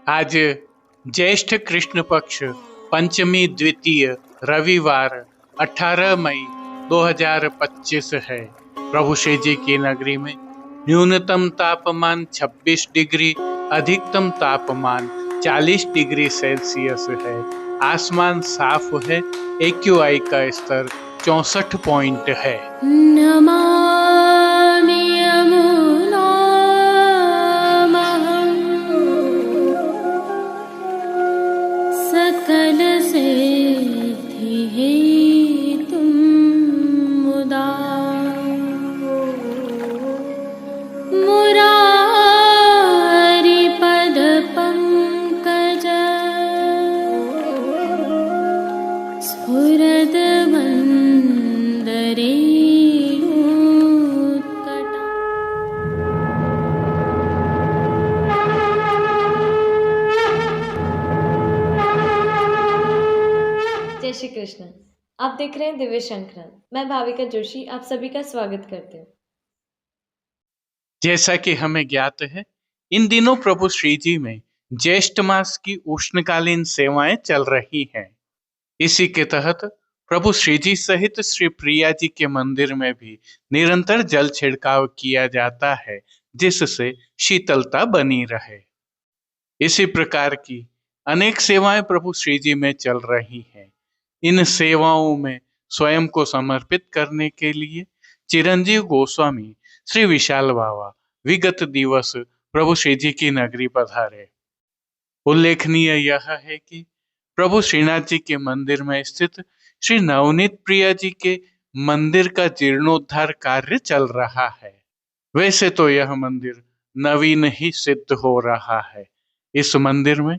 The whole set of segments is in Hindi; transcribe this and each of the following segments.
आज ज्येष्ठ कृष्ण पक्ष पंचमी द्वितीय रविवार 18 मई 2025 है। प्रभु श्री जी की नगरी में न्यूनतम तापमान 26 डिग्री, अधिकतम तापमान 40 डिग्री सेल्सियस है। आसमान साफ है। AQI का स्तर 64 पॉइंट है। जय श्री कृष्ण। आप देख रहे हैं दिव्य शंखनाद। मैं भाविका जोशी आप सभी का स्वागत करती हूँ। जैसा कि हमें ज्ञात है, इन दिनों प्रभु श्री जी में ज्येष्ठ मास की उष्णकालीन सेवाएं चल रही हैं। इसी के तहत प्रभु श्री जी सहित श्री प्रिया जी के मंदिर में भी निरंतर जल छिड़काव किया जाता है, जिससे शीतलता बनी रहे। इसी प्रकार की अनेक सेवाएं प्रभु श्री जी में चल रही हैं। इन सेवाओं में स्वयं को समर्पित करने के लिए चिरंजीव गोस्वामी श्री विशाल बाबा विगत दिवस प्रभु श्री जी की नगरी पधारे। उल्लेखनीय यह है कि प्रभु श्रीनाथ जी के मंदिर में स्थित श्री नवनीत प्रिया जी के मंदिर का जीर्णोद्धार कार्य चल रहा है। वैसे तो यह मंदिर नवीन ही सिद्ध हो रहा है। इस मंदिर में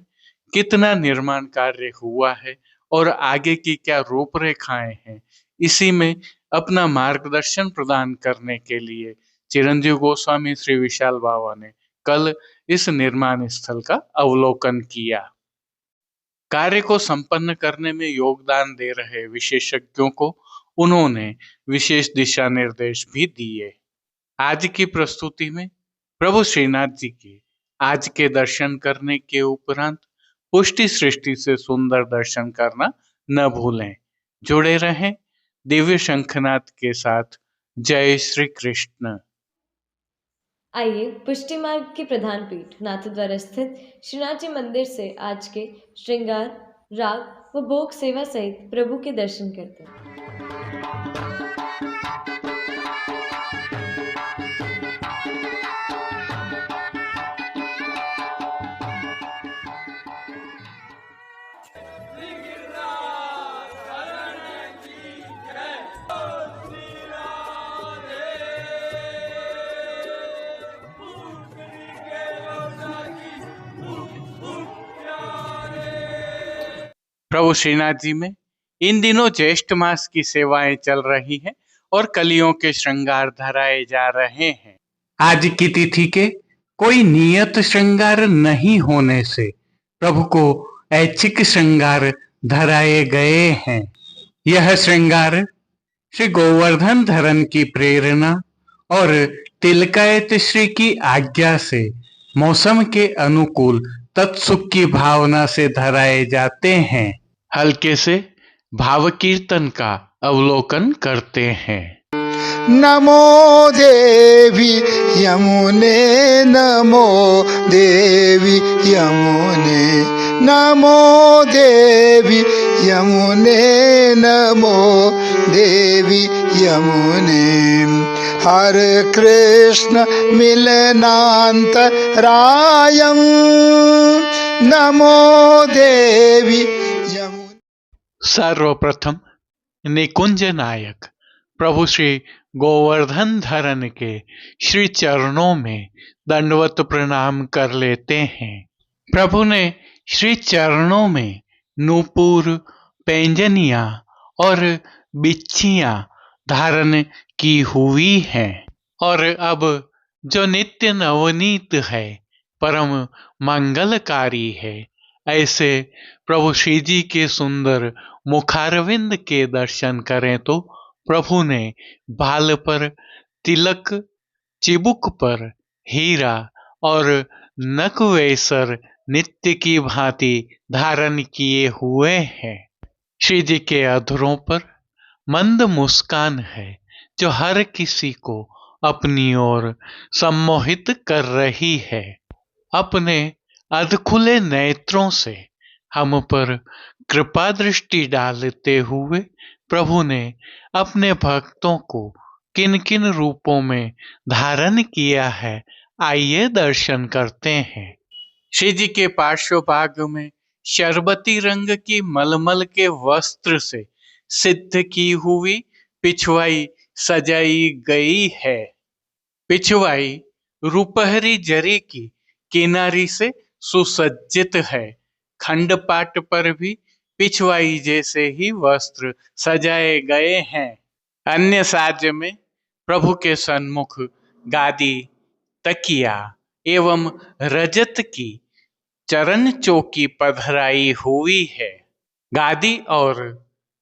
कितना निर्माण कार्य हुआ है और आगे की क्या रूपरेखाएं हैं, इसी में अपना मार्गदर्शन प्रदान करने के लिए चिरंजीव गोस्वामी श्री विशाल बाबा ने कल इस निर्माण स्थल का अवलोकन किया। कार्य को संपन्न करने में योगदान दे रहे विशेषज्ञों को उन्होंने विशेष दिशा निर्देश भी दिए। आज की प्रस्तुति में प्रभु श्रीनाथ जी के आज के दर्शन करने के उपरांत पुष्टि सृष्टि से सुंदर दर्शन करना न भूलें। जुड़े रहें दिव्य शंखनाद के साथ। जय श्री कृष्ण। आइए पुष्टि मार्ग की प्रधान पीठ नाथद्वारा स्थित श्रीनाथ जी मंदिर से आज के श्रृंगार, राग व भोग सेवा सहित प्रभु के दर्शन करते हैं। प्रभु श्रीनाथ जी में इन दिनों ज्येष्ठ मास की सेवाएं चल रही हैं और कलियों के श्रृंगार धराए जा रहे हैं। आज की तिथि के कोई नियत श्रृंगार नहीं होने से प्रभु को ऐच्छिक श्रृंगार धराए गए हैं। यह श्रृंगार श्री गोवर्धन धरन की प्रेरणा और तिलकायत श्री की आज्ञा से मौसम के अनुकूल तत्सुख की भावना से धराए जाते हैं। हल्के से भाव कीर्तन का अवलोकन करते हैं। नमो देवी यमुने, नमो देवी यमुने, नमो देवी यमुने, नमो देवी यमुने। हर कृष्ण मिलनांत रायम, नमो देवी यमुने। सर्वप्रथम निकुंज नायक प्रभु श्री गोवर्धन धरन के श्री चरणों में दंडवत प्रणाम कर लेते हैं। प्रभु ने श्री चरणों में नूपुर, पैंजनिया और बिच्छियां धारण की हुई हैं और अब जो नित्य नवनीत है, परम मंगलकारी है, ऐसे प्रभु श्री जी के सुंदर मुखारविंद के दर्शन करें तो प्रभु ने बाल पर तिलक, चिबुक पर हीरा और नकवेसर नित्य की भांति धारण किए हुए हैं। श्री जी के अधरों पर मंद मुस्कान है जो हर किसी को अपनी ओर सम्मोहित कर रही है। अपने अधखुले नेत्रों से हम पर कृपा दृष्टि डालते हुए प्रभु ने अपने भक्तों को किन किन रूपों में धारण किया है, आइए दर्शन करते हैं। श्री जी के पार्श्व भाग में शरबती रंग की मलमल के वस्त्र से सिद्ध की हुई पिछवाई सजाई गई है। पिछवाई रुपहरी जरी की किनारी से सुसज्जित है। खंडपाट पर भी पिछवाई जैसे ही वस्त्र सजाए गए हैं। अन्य साज में प्रभु के सन्मुख गादी, तकिया एवं रजत की चरण चौकी पधराई हुई है। गादी और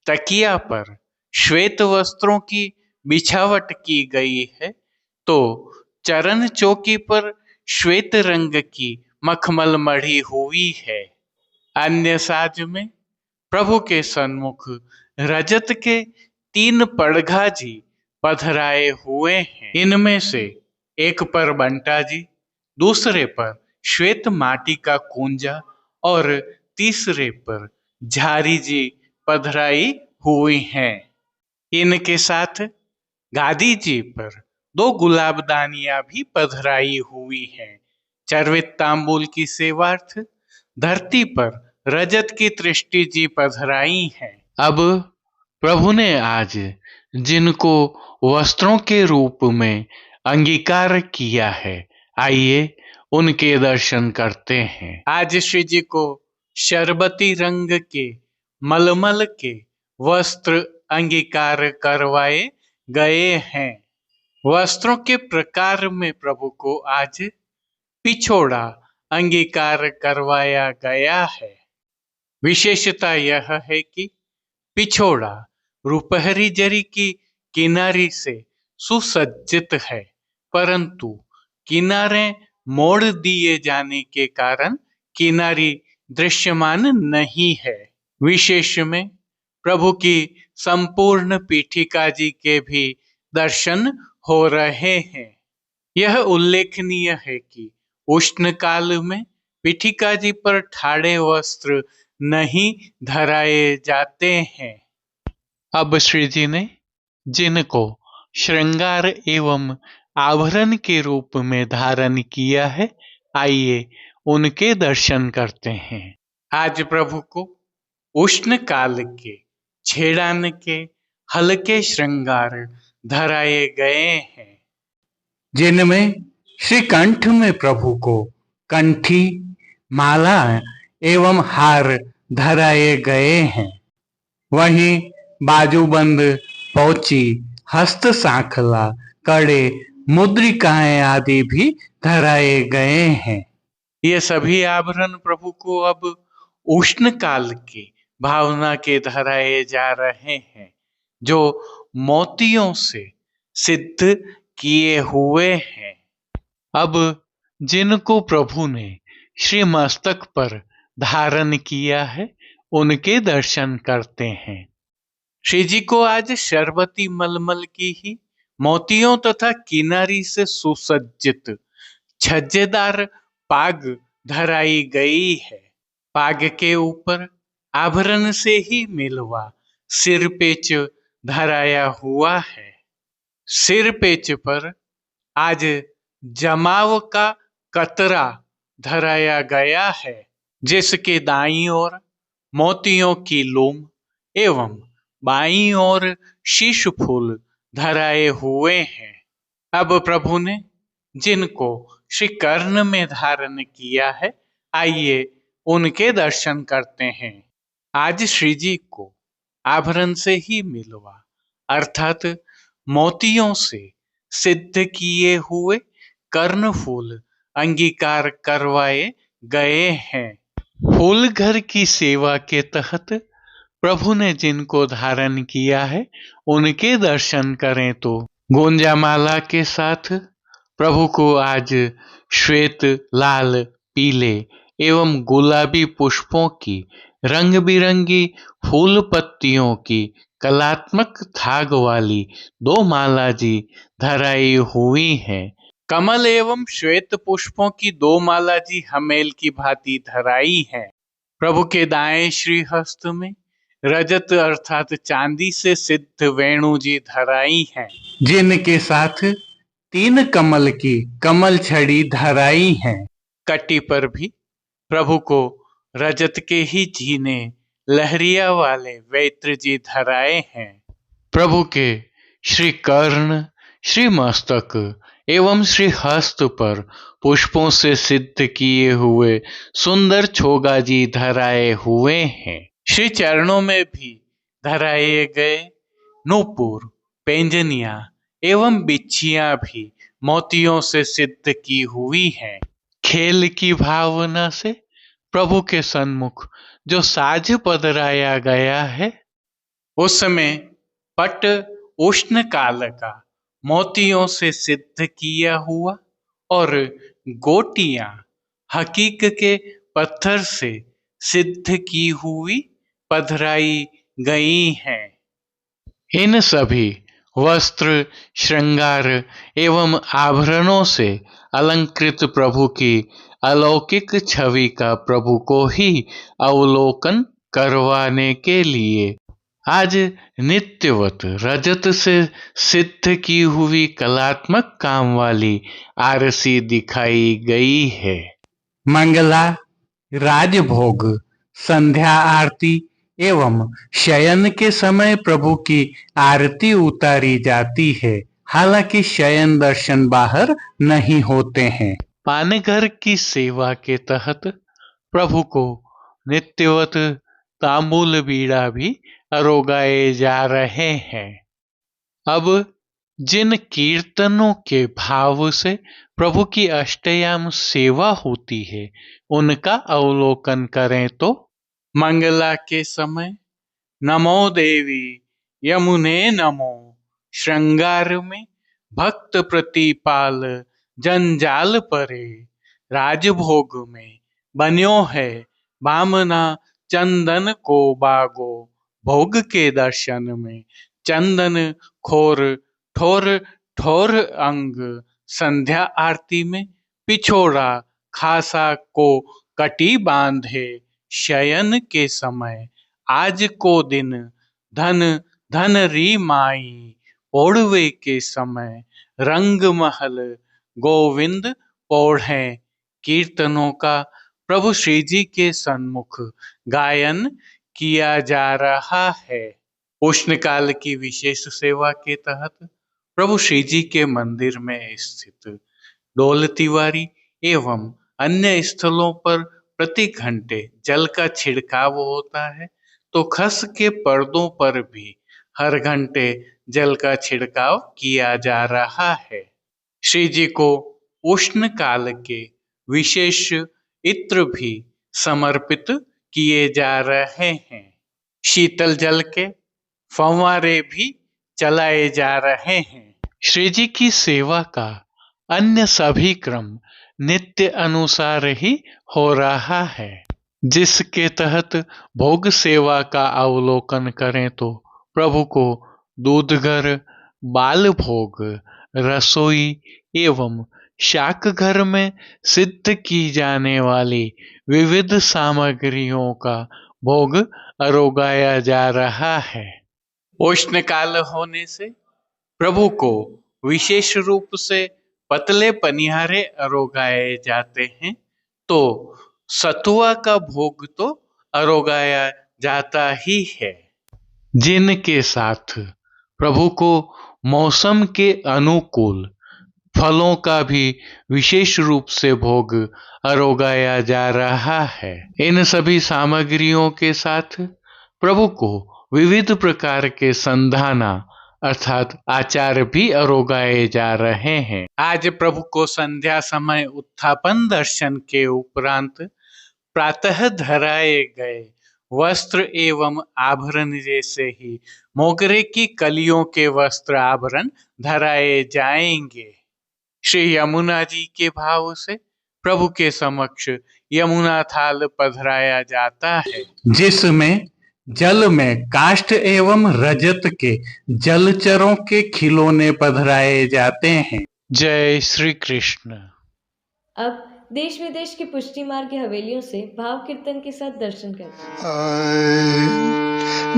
तकिया पर श्वेत वस्त्रों की बिछावट की गई है, तो चरण चौकी पर श्वेत रंग की मखमल मढ़ी हुई है। अन्य साज में प्रभु के सन्मुख रजत के 3 पड़घा जी पधराए हुए हैं। इनमें से एक पर बंटा जी, दूसरे पर श्वेत माटी का कुंजा और तीसरे पर झारी जी पधराई हुई हैं। इनके साथ गादी जी पर 2 गुलाबदानियां भी पधराई हुई हैं। चर्वित तांबूल की सेवार्थ धरती पर रजत की तृष्टि जी पधराई हैं। अब प्रभु ने आज जिनको वस्त्रों के रूप में अंगीकार किया है, आइए उनके दर्शन करते हैं। आज श्री जी को शरबती रंग के मलमल के वस्त्र अंगीकार करवाए गए हैं। वस्त्रों के प्रकार में प्रभु को आज पिछोड़ा अंगीकार करवाया गया है। विशेषता यह है कि पिछोड़ा रुपहरी जरी की किनारी से सुसज्जित है, परंतु किनारे मोड़ दिए जाने के कारण किनारी दृश्यमान नहीं है। विशेष में प्रभु की संपूर्ण पीठिका जी के भी दर्शन हो रहे हैं। यह उल्लेखनीय है कि उष्ण काल में पीठिका जी पर ठाड़े वस्त्र नहीं धराए जाते हैं। अब श्री जी ने जिनको श्रृंगार एवं आभरण के रूप में धारण किया है, आइए उनके दर्शन करते हैं। आज प्रभु को उष्ण काल के छेड़ान के हल्के श्रृंगार धराए गए हैं, जिनमें श्रीकंठ में प्रभु को कंठी, माला एवं हार धराए गए हैं। वहीं बाजूबंद, पौची, हस्त सांखला, कड़े, मुद्रिकाएं आदि भी धराए गए हैं। ये सभी आभरण प्रभु को अब उष्ण काल के भावना के धराए जा रहे हैं, जो मोतियों से सिद्ध किए हुए हैं। अब जिनको प्रभु ने श्री मस्तक पर धारण किया है, उनके दर्शन करते हैं। श्री जी को आज शरबती मलमल की ही मोतियों तथा किनारी से सुसज्जित छज्जेदार पाग धराई गई है। पाग के ऊपर आभरण से ही मिलवा सिरपेच धराया हुआ है। सिरपेच पर आज जमाव का कतरा धराया गया है, जिसके दाईं ओर मोतियों की लूम एवं बाईं ओर शीश फूल धराए हुए हैं। अब प्रभु ने जिनको श्री कर्ण में धारण किया है, आइए उनके दर्शन करते हैं। आज श्री जी को आभरण से ही मिलवा अर्थात मोतियों से सिद्ध किए हुए कर्ण फूल अंगीकार करवाए गए हैं। फूल घर की सेवा के तहत प्रभु ने जिनको धारण किया है, उनके दर्शन करें तो गोंजामाला के साथ प्रभु को आज श्वेत, लाल, पीले एवं गुलाबी पुष्पों की, रंग बिरंगी फूल पत्तियों की कलात्मक थाग वाली 2 माला जी धराई हुई हैं। कमल एवं श्वेत पुष्पों की 2 माला जी हमेल की भांति धराई हैं। प्रभु के दाएं श्री हस्त में रजत अर्थात चांदी से सिद्ध वेणु जी धराई हैं, जिनके साथ 3 कमल की कमल छड़ी धराई हैं। कटी पर भी प्रभु को रजत के ही जीने लहरिया वाले वैत्र जी धराए हैं। प्रभु के श्री कर्ण, श्री मस्तक एवं श्री हस्त पर पुष्पों से सिद्ध किए हुए सुंदर छोगा जी धराए हुए हैं। श्री चरणों में भी धराए गए नूपुर, पैंजनिया एवं बिच्छियां भी मोतियों से सिद्ध की हुई हैं। खेल की भावना से प्रभु के सन्मुख जो साज पधराया गया है, उसमें पट उष्ण काल का मोतियों से सिद्ध किया हुआ और गोटियां हकीक के पत्थर से सिद्ध की हुई पधराई गई हैं। इन सभी वस्त्र, श्रृंगार एवं आभरणों से अलंकृत प्रभु की अलौकिक छवि का प्रभु को ही अवलोकन करवाने के लिए आज नित्यवत रजत से सिद्ध की हुई कलात्मक काम वाली आरसी दिखाई गई है। मंगला, राजभोग, संध्या आरती एवं शयन के समय प्रभु की आरती उतारी जाती है। हालांकि शयन दर्शन बाहर नहीं होते हैं। पानघर की सेवा के तहत प्रभु को नित्यवत तांबूल बीड़ा भी अरोगाए जा रहे हैं। अब जिन कीर्तनों के भाव से प्रभु की अष्टयाम सेवा होती है, उनका अवलोकन करें तो मंगला के समय नमो देवी यमुने नमो, श्रृंगार में भक्त प्रतिपाल जंजाल परे, राजभोग में बन्यो है बामना चंदन को बागो, भोग के दर्शन में चंदन खोर ठोर ठोर अंग, संध्या आरती में पिछोड़ा खासा को कटी बांधे, शयन के समय आज को दिन धन धन री माई, ओढ़वे के समय रंग महल गोविंद ओढ़े। कीर्तनों का प्रभु श्री जी के सन्मुख गायन किया जा रहा है। उष्णकाल की विशेष सेवा के तहत प्रभु श्री जी के मंदिर में स्थित डोल तिवारी एवं अन्य स्थलों पर प्रति घंटे जल का छिड़काव होता है, तो खस के पर्दों पर भी हर घंटे जल का छिड़काव किया जा रहा है। श्री जी को उष्ण काल के विशेष इत्र भी समर्पित किए जा रहे हैं। शीतल जल के फव्वारे भी चलाए जा रहे हैं। श्री जी की सेवा का अन्य सभी क्रम नित्य अनुसार ही हो रहा है, जिसके तहत भोग सेवा का अवलोकन करें तो प्रभु को दूधघर, बाल भोग, रसोई एवं शाक घर में सिद्ध की जाने वाली विविध सामग्रियों का भोग अरोगाया जा रहा है। उष्णकाल होने से प्रभु को विशेष रूप से पतले पनिहारे अरोगाए जाते हैं, तो सतुआ का भोग तो अरोगाया जाता ही है, जिनके साथ प्रभु को मौसम के अनुकूल फलों का भी विशेष रूप से भोग अरोगाया जा रहा है। इन सभी सामग्रियों के साथ प्रभु को विविध प्रकार के संधाना अर्थात आचार भी अरोगाए जा रहे हैं। आज प्रभु को संध्या समय उत्थापन दर्शन के उपरांत प्रातः धराए गए वस्त्र एवं आभरण जैसे ही मोगरे की कलियों के वस्त्र आभरण धराए जाएंगे। श्री यमुना जी के भाव से प्रभु के समक्ष यमुना थाल पधराया जाता है, जिसमें जल में काष्ठ एवं रजत के जलचरों के खिलौने पधराए जाते हैं। जय श्री कृष्ण। अब देश विदेश की पुष्टि मार्ग की हवेलियों से भाव कीर्तन के साथ दर्शन करते हैं।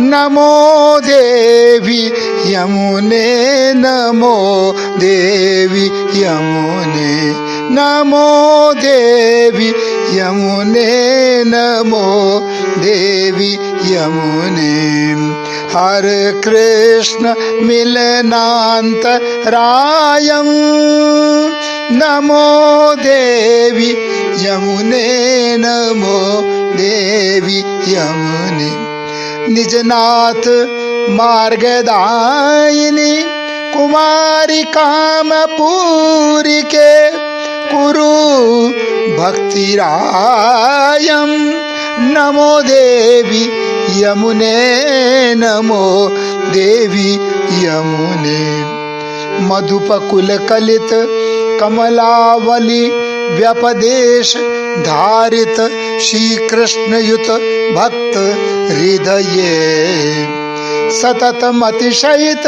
नमो देवी यमुने, नमो देवी यमुने, नमो देवी यमुने, नमो देवी यमुने। हर कृष्ण मिलनान्तरायं, नमो देवी यमुने, नमो देवी यमुने। निजनाथ मार्गदायिनी कुमारी कामपूरी के कुरु भक्तिरायं, नमो देवी यमुने, नमो देवी यमुने। मधुपकुल कलित कमलावली व्यपदेश धारित श्री कृष्ण युत भक्त हृदये, सतत अतिशयित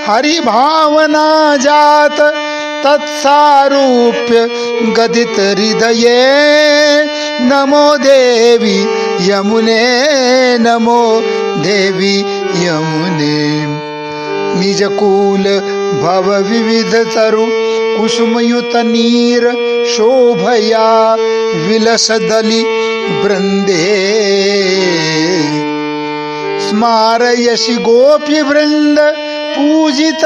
हरि भावना जात तत्सारूप्य गदित हृदये, नमो देवी यमुने, नमो देवी यमुने। निजकूल भव विविध तरु कुसुमयुत नीर शोभया विलस दलि वृंदे, स्मारयसि गोपी वृंद पूजित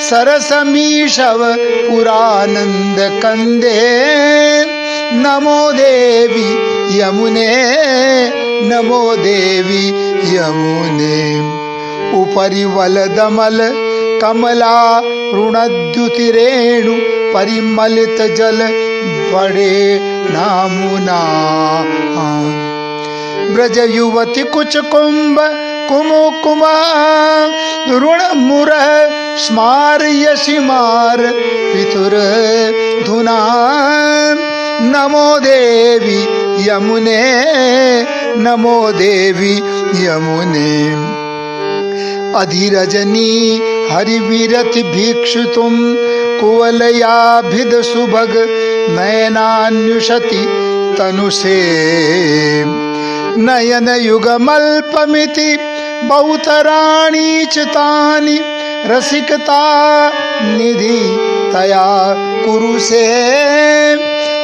सरसमीशव पुरानंद कंदे, नमो देवी यमुने, नमो देवी यमुने। उपरि वलदमल कमला ऋणद्युतिरेणु परिमलित जल बड़े नामुना, ब्रज युवती कुच कुंभ कुमुकुमा ऋण मुर स्मारयसि मार पितुर धुना, नमो देवी यमुने, नमो देवी यमुने। अधिरजनी हरिविरति भिक्षु तुम कुवलयाभिद सुभग नयनान्युषति तनुषे, नयन युगमल्पमिति बहुतराणि चितानि रसिकता निधि तया कुरुषे,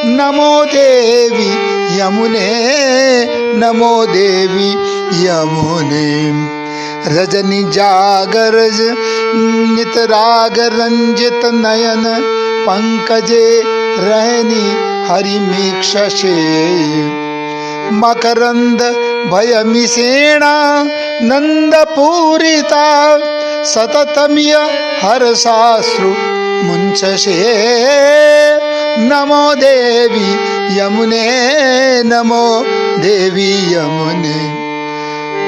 नमो देवी यमुने, नमो देवी यमुने। रजनी जागरज नित राग रंजित नयन पंकजे रहनी हरिमीक्षसे, मकरंद भयमिषेणा नंद पूरिता सततमिय हर्षाश्रु मुंचसे, नमो देवी यमुने, नमो देवी यमुने।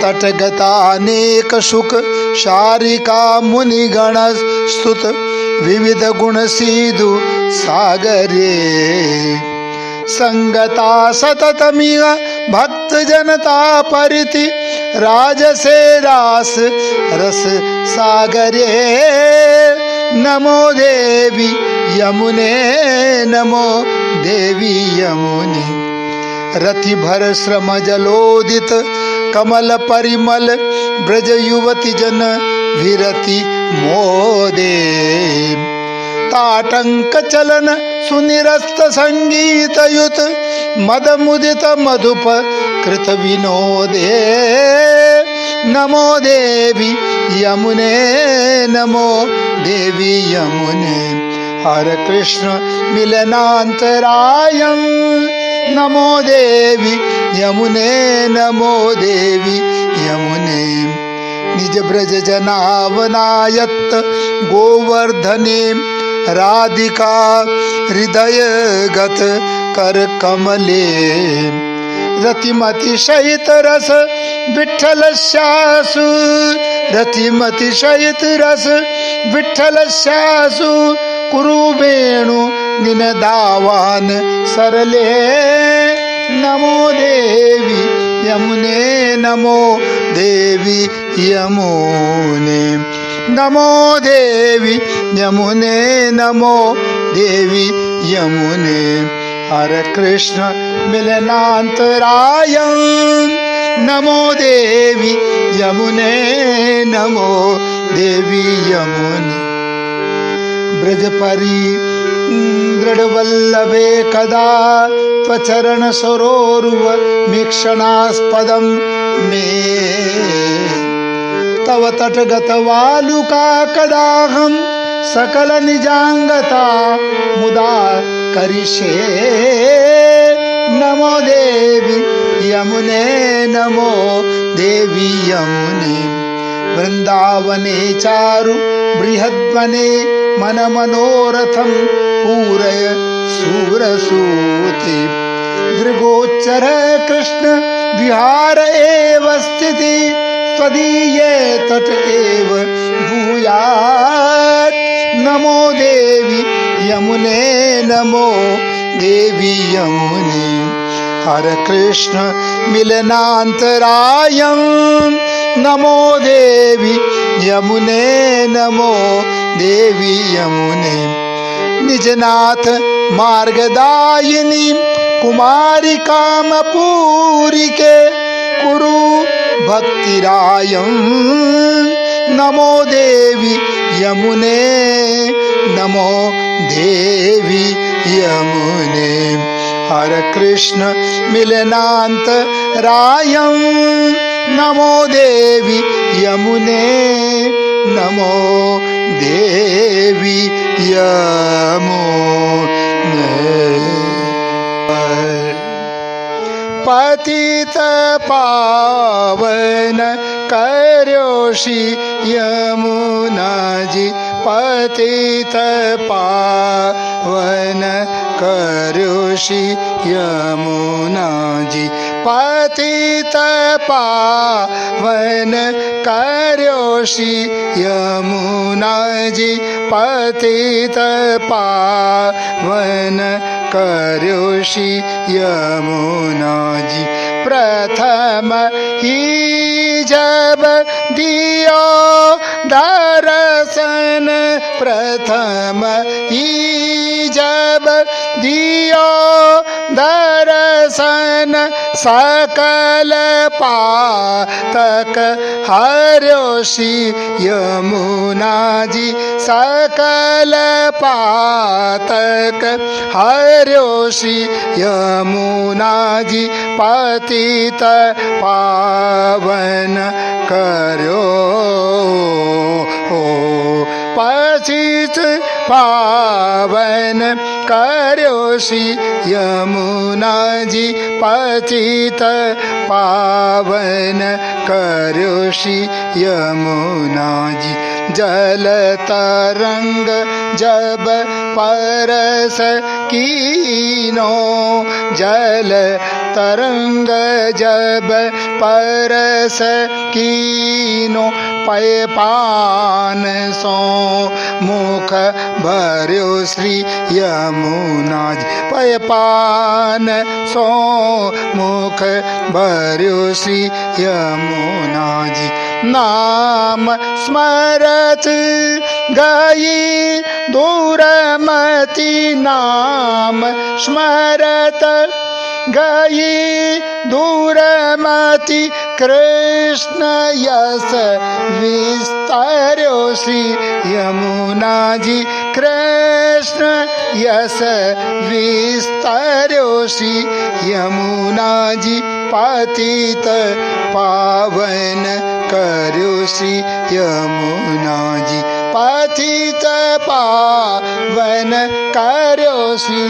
तटगतानेक सुख शारिका मुनिगण स्तुत विविध गुण सिधु सागरे, संगता सततमिय भक्त जनता परिति राजसे रास रस सागरे, नमो देवी यमुने, नमो देवी यमुने। रति भर श्रम जलोदित कमल परिमल ब्रज युवती जन विरति मोदे, ताटंक चलन सुनिरस्त संगीत युत मद मुदित मधुप कृत विनोदे, नमो देवी यमुने, नमो देवी यमुने। हर कृष्ण मिलनान्तरायं, नमो देवी यमुने, नमो देवी यमुने। निज ब्रज जनावनायत गोवर्धने राधिका हृदय गत कर कमले, रतिमति सहित रस विठ्ठल स्यासु, रतिमति सहित रस विठ्ठल स्यासु कुरु वेणु निनदावान सरले नमो देवी यमुने नमो देवी यमुने नमो देवी यमुने नमो देवी यमुने हरे कृष्ण मिलनांतराय नमो देवी यमुने नमो देवी यमुने ब्रजपरी दृढ़वल्लभे कदा त्वचरण सरोरुव मीक्षणास्पदं मे तव तटगत वालुका कदाहं सकल निजांगता मुदा करिष्ये नमो देवी यमुने नमो देवी यमुने वृंदावने चारु बृहद्वने मन मनोरथं पूरय सूरसूते दृगोच्चर कृष्ण विहार एव स्थिति त्वदीये तट एव भूयात् नमो देवी यमुने नमो देवी यमुने हरे कृष्ण मिलनांतरायं नमो देवी यमुने नमो देवी यमुने निजनाथ मार्गदायिनी कुमारी कामपूरी के कुरु भक्तिरायं नमो देवी यमुने नमो देवी यमुने हरे कृष्ण मिलनांतरायं नमो देवी यमुने नमो देवी यमुने पतित पावन कर्योषि यमुना जी पतित पावन कर्योषि यमुना जी पतित पावन कर्योषि यमुना जी पतित पावन कर्योषि यमुना जी प्रथम ही जब दियो दर्शन प्रथम ही जब दियो दर्शन सकल पातक हर्योषि यमुना जी सकल पातक हर्योषि यमुना जी पतित पावन करो पतित पावन कर्योषि यमुना जी पतित पावन कर्योषि यमुना जी जल तरंग जब परस कीनो जल तरंग जब परस कीनो पय पान सो मुख भर्यो श्री यमुना जी पय पान सो मुख भर्यो श्री यमुना जी नाम स्मरत गई दूरमति नाम स्मरत गई दूरमति कृष्ण यस विस्तार्यो श्री यमुना जी कृष्ण यस विस्तार्यो श्री यमुना जी पतित पावन कर्यो श्री यमुना जी पतित पावन कर्यो श्री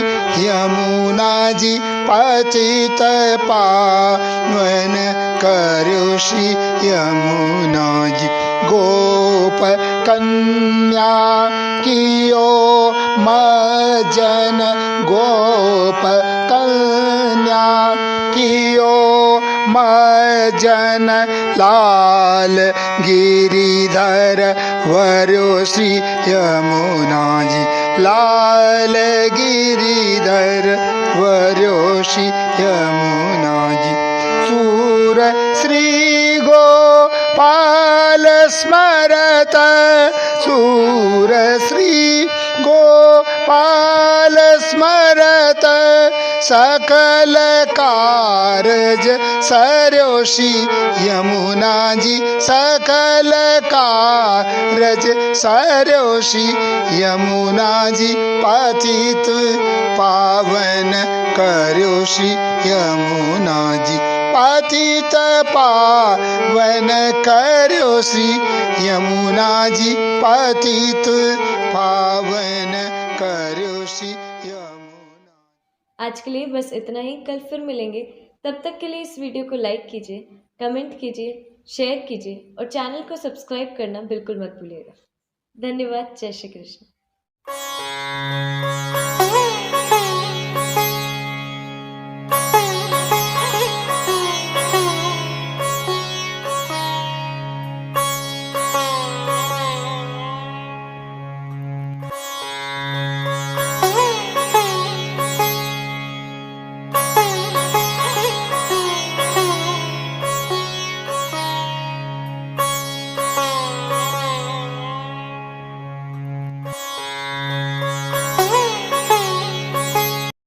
यमुना जी पतित पावन कर्यो श्री यमुना जी गोप कन्या कियो मजन गोप कन्या कियो मजन लाल गिरिधर वर्यो श्री यमुना जी लाल गिरिधर वर्योषि यमुना जी सूर श्री गोपाल स्मरत सूर श्री गोपाल स्मरत सकल कारज सर्योषि यमुना जी सकल कारज सर्योषि यमुना जी पतित पावन कर्योषि यमुना जी पतित पावन कर्योषि यमुना जी पतित पावन कर्योषि यमुना। आज के लिए बस इतना ही। कल फिर मिलेंगे। तब तक के लिए इस वीडियो को लाइक कीजिए, कमेंट कीजिए, शेयर कीजिए और चैनल को सब्सक्राइब करना बिल्कुल मत भूलिएगा। धन्यवाद। जय श्री कृष्ण।